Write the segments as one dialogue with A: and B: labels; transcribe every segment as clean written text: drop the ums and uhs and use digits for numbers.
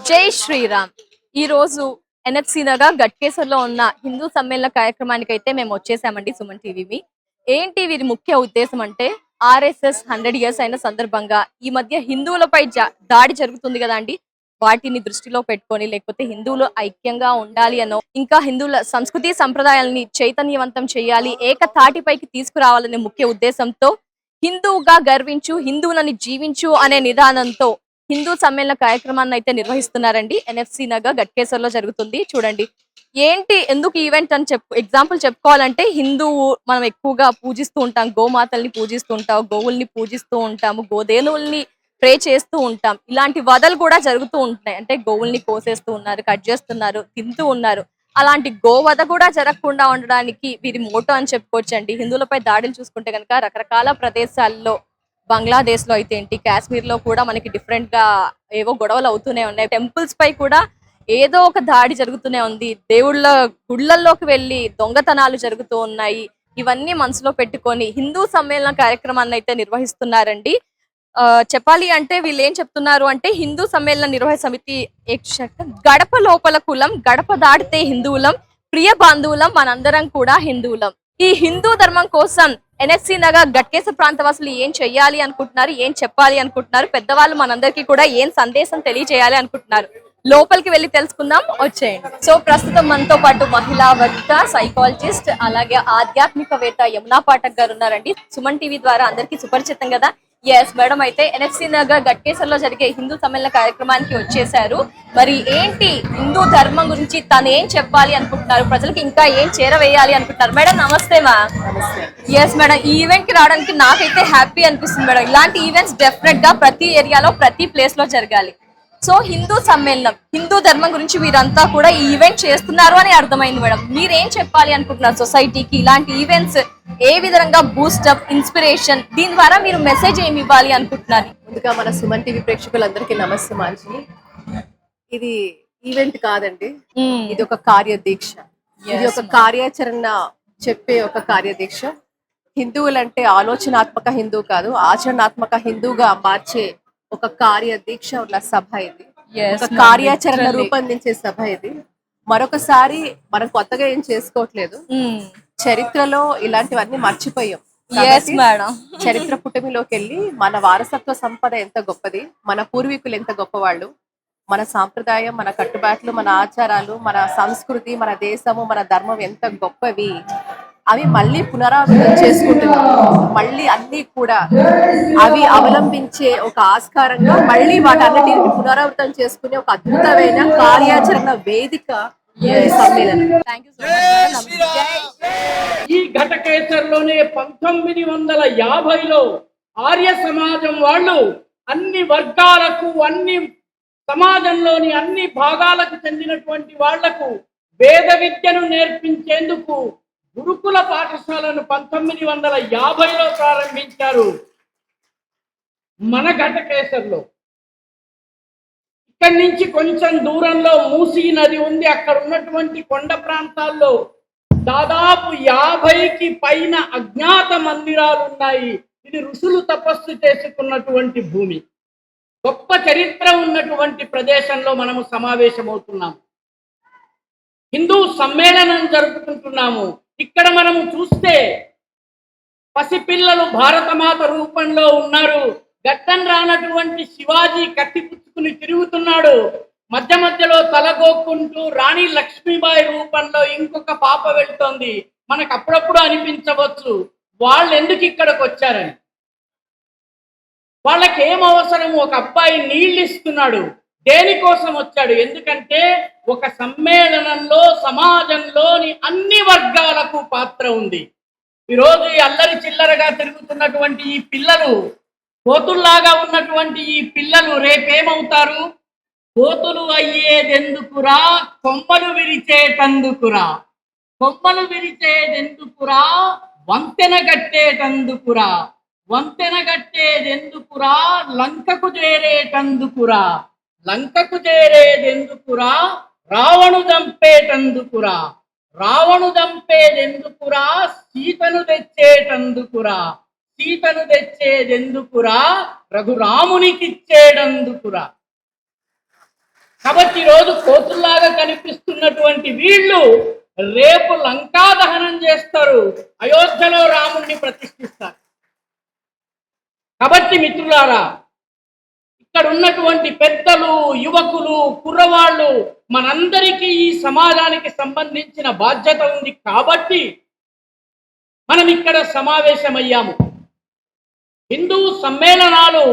A: జై శ్రీరామ్. ఈ రోజు ఎన్ఎఫ్సి నగర్ గట్కేసర్లో ఉన్న హిందూ సమ్మేళన కార్యక్రమానికి అయితే మేము వచ్చేసామండి. సుమన్ టీవీ ఏంటి వీరి ముఖ్య ఉద్దేశం అంటే ఆర్ఎస్ఎస్ 100 ఇయర్స్ అయిన సందర్భంగా ఈ మధ్య హిందువులపై దాడి జరుగుతుంది కదా అండి. వాటిని దృష్టిలో పెట్టుకొని లేకపోతే హిందువులు ఐక్యంగా ఉండాలి అనో, ఇంకా హిందువుల సంస్కృతి సంప్రదాయాలని చైతన్యవంతం చేయాలి, ఏకతాటిపైకి తీసుకురావాలనే ముఖ్య ఉద్దేశంతో హిందువుగా గర్వించు, హిందువులని జీవించు అనే నిదానంతో హిందూ సమ్మేళన కార్యక్రమాన్ని అయితే నిర్వహిస్తున్నారండి. ఎన్ఎఫ్సి నగర్ గట్కేసర్లో జరుగుతుంది. చూడండి ఏంటి ఎందుకు ఈవెంట్ అని ఎగ్జాంపుల్ చెప్పుకోవాలంటే, హిందువు మనం ఎక్కువగా పూజిస్తూ ఉంటాం, గోమాతల్ని పూజిస్తూ ఉంటాం, గోవుల్ని పూజిస్తూ ఉంటాము, గోధేనువుల్ని ప్రే చేస్తూ ఉంటాం. ఇలాంటి వదలు కూడా జరుగుతూ ఉంటాయి. అంటే గోవుల్ని కోసేస్తూ ఉన్నారు, కట్ చేస్తున్నారు, తింటూ ఉన్నారు. అలాంటి గోవధ కూడా జరగకుండా ఉండడానికి వీరి మోటో అని చెప్పుకోవచ్చండి. హిందువులపై దాడులు చూసుకుంటే కనుక రకరకాల ప్రదేశాల్లో, బంగ్లాదేశ్ లో అయితే ఏంటి, కాశ్మీర్ లో కూడా మనకి డిఫరెంట్ గా ఏవో గొడవలు అవుతూనే ఉన్నాయి. టెంపుల్స్ పై కూడా ఏదో ఒక దాడి జరుగుతూనే ఉంది. దేవుళ్ళ గుళ్ళల్లోకి వెళ్ళి దొంగతనాలు జరుగుతూ ఉన్నాయి. ఇవన్నీ మనసులో పెట్టుకొని హిందూ సమ్మేళన కార్యక్రమాన్ని అయితే నిర్వహిస్తున్నారండి. చెప్పాలి అంటే వీళ్ళు ఏం చెప్తున్నారు అంటే, హిందూ సమ్మేళన నిర్వహణ సమితి గడప లోపల కులం, గడప దాటితే హిందువులం, ప్రియ బాంధవులం, మనందరం కూడా హిందువులం. ఈ హిందూ ధర్మం కోసం ఎన్ఎఫ్సి నగర్ గట్కేసర్ ప్రాంత వాసులు ఏం చెయ్యాలి అనుకుంటున్నారు, ఏం చెప్పాలి అనుకుంటున్నారు, పెద్దవాళ్ళు మనందరికీ కూడా ఏం సందేశం తెలియజేయాలి అనుకుంటున్నారు, లోపలికి వెళ్ళి తెలుసుకుందాం, వచ్చేయండి. సో ప్రస్తుతం మనతో పాటు మహిళా వనిత, సైకాలజిస్ట్, అలాగే ఆధ్యాత్మికవేత్త యమునా పాఠక్ గారు ఉన్నారండి. సుమన్ టీవీ ద్వారా అందరికీ సుపరిచితం కదా. ఎస్ మేడం, అయితే ఎన్ఎఫ్సి నగర్ గట్కేసర్ లో జరిగే హిందూ సమ్మేళన కార్యక్రమానికి వచ్చేసారు. మరి ఏంటి హిందూ ధర్మం గురించి తను ఏం చెప్పాలి అనుకుంటున్నారు, ప్రజలకు ఇంకా ఏం చేరవేయాలి అనుకుంటున్నారు? మేడం నమస్తే మా. ఎస్ మేడం, ఈ ఈవెంట్ కి రావడానికి నాకైతే హ్యాపీ అనిపిస్తుంది మేడం. ఇలాంటి ఈవెంట్స్ డెఫినెట్ గా ప్రతి ఏరియాలో, ప్రతి ప్లేస్ లో జరగాలి. సో హిందూ సమ్మేళనం, హిందూ ధర్మం గురించి వీరంతా కూడా ఈ ఈవెంట్ చేస్తున్నారు అని అర్థమైంది మేడం. మీరేం చెప్పాలి అనుకుంటున్నారు సొసైటీకి? ఇలాంటి ఈవెంట్స్ ఏ విధంగా బూస్టప్, ఇన్స్పిరేషన్, దీని ద్వారా మీరు మెసేజ్ ఏమి ఇవ్వాలి అనుకుంటున్నారు?
B: ముందుగా మన సుమన్ టీవీ ప్రేక్షకులందరికీ నమస్తే మాంచి. ఇది ఈవెంట్ కాదండి, ఇది ఒక కార్యదీక్ష. ఇది ఒక కార్యాచరణ చెప్పే ఒక కార్యదీక్ష. హిందువులంటే ఆలోచనాత్మక హిందూ కాదు, ఆచరణాత్మక హిందూగా మార్చే ఒక కార్యదీక్ష ఉన్న సభ ఇది. ఒక కార్యాచరణ రూపొందించే సభ ఇది. మరొకసారి మనం కొత్తగా ఏం చేసుకోవట్లేదు. చరిత్రలో ఇలాంటివన్నీ మర్చిపోయాం. చరిత్ర పుటమిలోకి వెళ్ళి మన వారసత్వ సంపద ఎంత గొప్పది, మన పూర్వీకులు ఎంత గొప్పవాళ్ళు, మన సాంప్రదాయం, మన కట్టుబాట్లు, మన ఆచారాలు, మన సంస్కృతి, మన దేశము, మన ధర్మం ఎంత గొప్పవి, అవి మళ్ళీ పునరావృతం చేసుకుంటున్నాం. మళ్ళీ అన్ని కూడా అవి అవలంబించే ఒక ఆస్కారంగా మళ్ళీ వాటన్నిటిని పునరావృతం చేసుకునే ఒక అద్భుతమైన కార్యాచరణ వేదిక సమ్మేళనం.
C: ఈ ఘటకేసర్లోనే 1950లో ఆర్య సమాజం వాళ్ళు అన్ని వర్గాలకు, అన్ని సమాజంలోని అన్ని భాగాలకు చెందినటువంటి వాళ్లకు వేద విద్యను నేర్పించేందుకు గురుకుల పాఠశాలను 1950లో ప్రారంభించారు మన ఘటకేసర్లో. ఇక్కడి నుంచి కొంచెం దూరంలో మూసీ నది ఉంది. అక్కడ ఉన్నటువంటి కొండ ప్రాంతాల్లో దాదాపు 50కి పైన అజ్ఞాత మందిరాలు ఉన్నాయి. ఇది ఋషులు తపస్సు చేసుకున్నటువంటి భూమి. గొప్ప చరిత్ర ఉన్నటువంటి ప్రదేశంలో మనము సమావేశమవుతున్నాము. హిందూ సమ్మేళనం జరుపుకుంటున్నాము. ఇక్కడ మనము చూస్తే పసిపిల్లలు భారతమాత రూపంలో ఉన్నారు. గట్టం రానటువంటి శివాజీ కత్తిపుచ్చుకుని తిరుగుతున్నాడు. మధ్య మధ్యలో తలగోక్కుంటూ రాణి లక్ష్మీబాయి రూపంలో ఇంకొక పాప వెళ్తోంది. మనకు అప్పుడప్పుడు అనిపించవచ్చు వాళ్ళు ఎందుకు ఇక్కడికి వచ్చారని. వాళ్ళకి ఏం అవసరం? ఒక అబ్బాయి నీళ్ళు ఇస్తున్నాడు, దేనికోసం వచ్చాడు? ఎందుకంటే ఒక సమ్మేళనంలో సమాజంలోని అన్ని వర్గాలకు పాత్ర ఉంది. ఈరోజు ఈ అల్లరి చిల్లరగా తిరుగుతున్నటువంటి ఈ పిల్లలు, కోతుల్లాగా ఉన్నటువంటి ఈ పిల్లలు రేపేమవుతారు? కోతులు అయ్యేదెందుకురా, కొమ్మలు విరిచేటందుకురా, కొమ్మలు విరిచేదెందుకురా, వంతెన కట్టేటందుకురా, వంతెన కట్టేదెందుకురా, లంకకు చేరేటందుకురా, లంకకు చేరేదెందుకురా, రావణు దంపేటందుకురా, రావణు దంపేదెందుకురా, సీతను తెచ్చేటందుకురా, సీతను తెచ్చేదెందుకురా, రఘురామునికిచ్చేటందుకురా. కాబట్టి ఈరోజు కోతుల్లాగా కనిపిస్తున్నటువంటి వీళ్ళు రేపు లంకా దహనం చేస్తారు, అయోధ్యలో రాముణ్ణి ప్రతిష్ఠిస్తారు. కాబట్టి మిత్రులారా, ఇక్కడ ఉన్నటువంటి పెద్దలు, యువకులు, కుర్రవాళ్ళు మనందరికీ ఈ సమాజానికి సంబంధించిన బాధ్యత ఉంది. కాబట్టి మనం ఇక్కడ సమావేశమయ్యాము. హిందూ సమ్మేళనాలు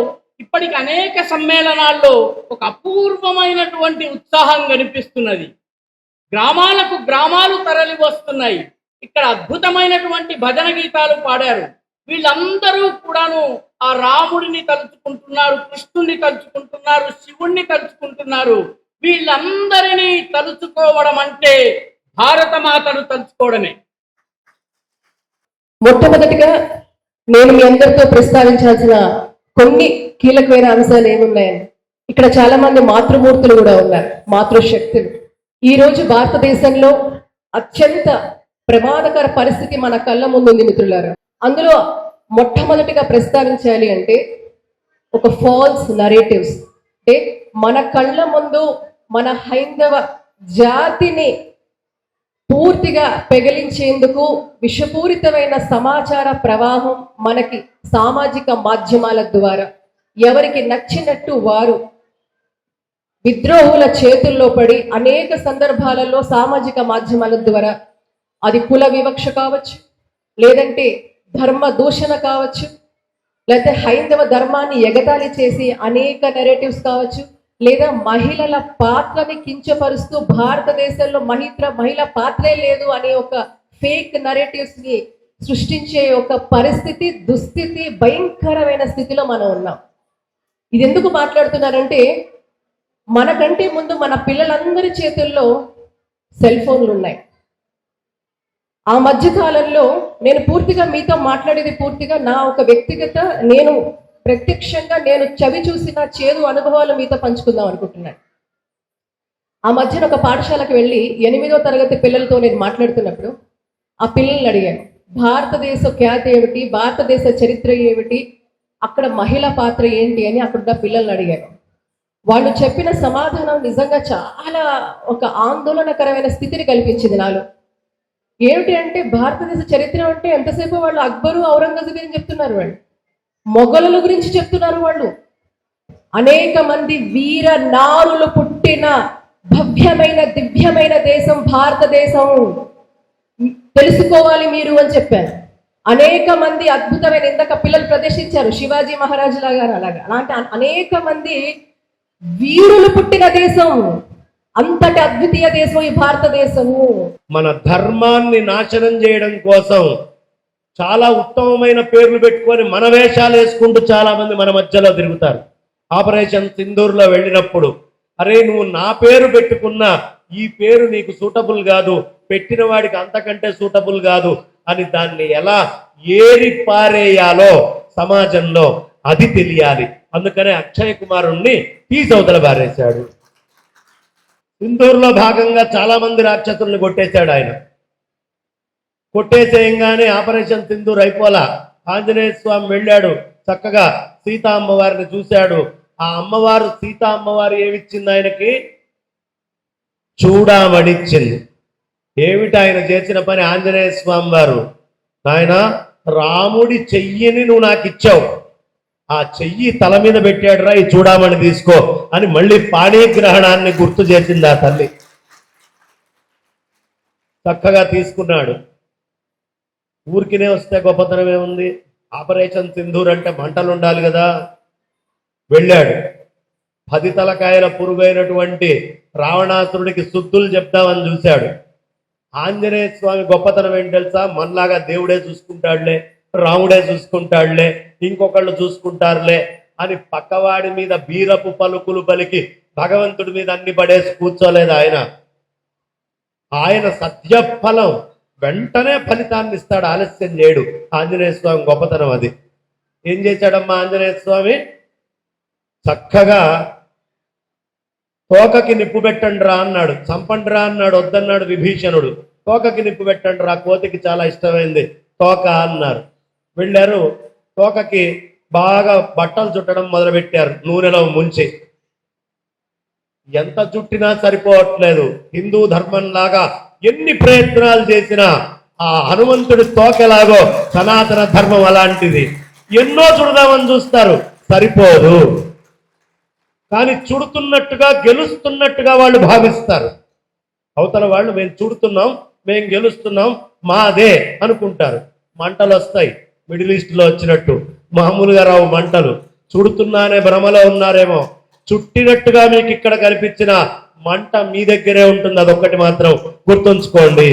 C: ఇప్పటికి అనేక సమ్మేళనాల్లో ఒక అపూర్వమైనటువంటి ఉత్సాహం కనిపిస్తున్నది. గ్రామాలకు గ్రామాలు తరలి వస్తున్నాయి. ఇక్కడ అద్భుతమైనటువంటి భజన గీతాలు పాడారు. వీళ్ళందరూ కూడాను ఆ రాముడిని తలుచుకుంటున్నారు, కృష్ణుని తలుచుకుంటున్నారు, శివుణ్ణి తలుచుకుంటున్నారు. వీళ్ళందరినీ తలుచుకోవడం అంటే భారతమాతను తలుచుకోవడమే.
B: మొట్టమొదటిగా నేను మీ అందరితో ప్రస్తావించాల్సిన కొన్ని కీలకమైన అంశాలు ఏమున్నాయండి. ఇక్కడ చాలా మంది మాతృమూర్తులు కూడా ఉన్నారు, మాతృశక్తులు. ఈ రోజు భారతదేశంలో అత్యంత ప్రమాదకర పరిస్థితి మన కళ్ళ ముందు ఉంది మిత్రులారా. అందులో మొట్టమొదటిగా ప్రస్తావించాలి అంటే ఒక ఫాల్స్ నరేటివ్స్. అంటే మన కళ్ళ ముందు మన హైందవ జాతిని పూర్తిగా పెగిలించేందుకు విషపూరితమైన సమాచార ప్రవాహం మనకి సామాజిక మాధ్యమాల ద్వారా ఎవరికి నచ్చినట్టు వారు విద్రోహుల చేతుల్లో పడి అనేక సందర్భాలలో సామాజిక మాధ్యమాల ద్వారా అది కుల వివక్ష కావచ్చు, లేదంటే ధర్మ దూషణ కావచ్చు, లేకపోతే హైందవ ధర్మాన్ని ఎగతాళి చేసి అనేక నెరేటివ్స్ కావచ్చు, లేదా మహిళల పాత్రని కించపరుస్తూ భారతదేశంలో మహిళ పాత్రే లేదు అనే ఒక ఫేక్ నరేటివ్స్ ని సృష్టించే ఒక పరిస్థితి, దుస్థితి, భయంకరమైన స్థితిలో మనం ఉన్నాం. ఇది ఎందుకు మాట్లాడుతున్నారంటే మనకంటే ముందు మన పిల్లలందరి చేతుల్లో సెల్ ఫోన్లు ఉన్నాయి. ఆ మధ్య కాలంలో నేను పూర్తిగా మీతో మాట్లాడేది పూర్తిగా నా ఒక వ్యక్తిగత, నేను ప్రత్యక్షంగా నేను చవి చూసిన చేదు అనుభవాలు మీతో పంచుకుందాం అనుకుంటున్నాను. ఆ మధ్యన ఒక పాఠశాలకు వెళ్ళి 8వ తరగతి పిల్లలతో నేను మాట్లాడుతున్నప్పుడు ఆ పిల్లల్ని అడిగాను, భారతదేశ ఖ్యాతి ఏమిటి, భారతదేశ చరిత్ర ఏమిటి, అక్కడ మహిళా పాత్ర ఏంటి అని అక్కడ పిల్లల్ని అడిగాను. వాళ్ళు చెప్పిన సమాధానం నిజంగా చాలా ఒక ఆందోళనకరమైన స్థితిని కల్పించింది నాలో. ఏమిటి అంటే భారతదేశ చరిత్ర అంటే ఎంతసేపు వాళ్ళు అక్బరు, ఔరంగజేబు అని చెప్తున్నారు, వాళ్ళు మొఘలుల గురించి చెప్తున్నారు. వాళ్ళు అనేక మంది వీర నారులు పుట్టిన భవ్యమైన దివ్యమైన దేశం భారతదేశం, తెలుసుకోవాలి మీరు అని చెప్పారు. అనేక మంది అద్భుతమైన, ఇందాక పిల్లలు ప్రదర్శించారు శివాజీ మహారాజు లాగా, అలాంటి అనేక మంది వీరులు పుట్టిన దేశం, అంతటి అద్వితీయ దేశం ఈ భారతదేశము.
D: మన ధర్మాన్ని నాశనం చేయడం కోసం చాలా ఉత్తమమైన పేర్లు పెట్టుకొని మన వేషాలు వేసుకుంటూ చాలా మంది మన మధ్యలో తిరుగుతారు. ఆపరేషన్ సింధూర్లో వెళ్ళినప్పుడు, అరే నువ్వు నా పేరు పెట్టుకున్నా ఈ పేరు నీకు సూటబుల్ కాదు, పెట్టిన వాడికి అంతకంటే సూటబుల్ కాదు అని దాన్ని ఎలా ఏరి పారేయాలో సమాజంలో అది తెలియాలి. అందుకనే అక్షయ్ కుమారుణ్ణి తీసవతల పారేశాడు. సింధూర్లో భాగంగా చాలా మంది రాక్షసుల్ని కొట్టేశాడు ఆయన. కొట్టేసేయంగానే ఆపరేషన్ సింధూర్ అయిపోలా. ఆంజనేయ స్వామి వెళ్ళాడు, చక్కగా సీతా అమ్మవారిని చూశాడు. ఆ అమ్మవారు, సీతా అమ్మవారు ఏమిచ్చింది ఆయనకి? చూడామణిచ్చింది. ఏమిటి ఆయన చేసిన పని? ఆంజనేయ స్వామి వారు, నాయన రాముడి చెయ్యిని నువ్వు నాకు ఇచ్చావు, ఆ చెయ్యి తల మీద పెట్టాడు రా, ఈ చూడామణి తీసుకో అని మళ్ళీ పాణిగ్రహణాన్ని గుర్తు చేసింది ఆ తల్లి. చక్కగా తీసుకున్నాడు. ఊరికినే వస్తే గొప్పతనం ఏముంది? ఆపరేషన్ సింధూర్ అంటే మంటలు ఉండాలి కదా. వెళ్ళాడు. 10 తలకాయల పురుగైనటువంటి రావణాసురుడికి శుద్ధులు చెప్తామని చూశాడు. ఆంజనేయ స్వామి గొప్పతనం ఏంటి తెలుసా? మనలాగా దేవుడే చూసుకుంటాడులే, రాముడే చూసుకుంటాడులే, ఇంకొకళ్ళు చూసుకుంటారులే అని పక్కవాడి మీద బీరపు పలుకులు పలికి భగవంతుడి మీద అన్ని పడేసి కూర్చోలేదు ఆయన. ఆయన సత్యఫలం వెంటనే ఫలితాన్ని ఇస్తాడు, ఆలస్యం చేయడు. ఆంజనేయ స్వామి గొప్పతనం అది. ఏం చేశాడమ్మా ఆంజనేయ స్వామి? చక్కగా తోకకి నిప్పు పెట్టండి రా అన్నాడు, చంపండి రా అన్నాడు, వద్దన్నాడు విభీషణుడు. తోకకి నిప్పు పెట్టండి రా, కోతికి చాలా ఇష్టమైంది తోక అన్నారు. వెళ్ళారు, తోకకి బాగా బట్టలు చుట్టడం మొదలుపెట్టారు నూనెలో ముంచి. ఎంత చుట్టినా సరిపోవట్లేదు. హిందూ ధర్మం లాగా ఎన్ని ప్రయత్నాలు చేసినా ఆ హనుమంతుడి తోకెలాగో సనాతన ధర్మం అలాంటిది. ఎన్నో చుడదామని చూస్తారు, సరిపోదు. కానీ చుడుతున్నట్టుగా గెలుస్తున్నట్టుగా వాళ్ళు భావిస్తారు. అవతల వాళ్ళు మేము చుడుతున్నాం, మేము గెలుస్తున్నాం, మాదే అనుకుంటారు. మంటలు వస్తాయి, మిడిల్ ఈస్ట్లో వచ్చినట్టు. మామూలుగా రావు మంటలు. చుడుతున్నానే భ్రమలో ఉన్నారేమో. చుట్టినట్టుగా మీకు ఇక్కడ కనిపించిన మంట మీ దగ్గరే ఉంటుంది. అదొక్కటి మాత్రం గుర్తుంచుకోండి.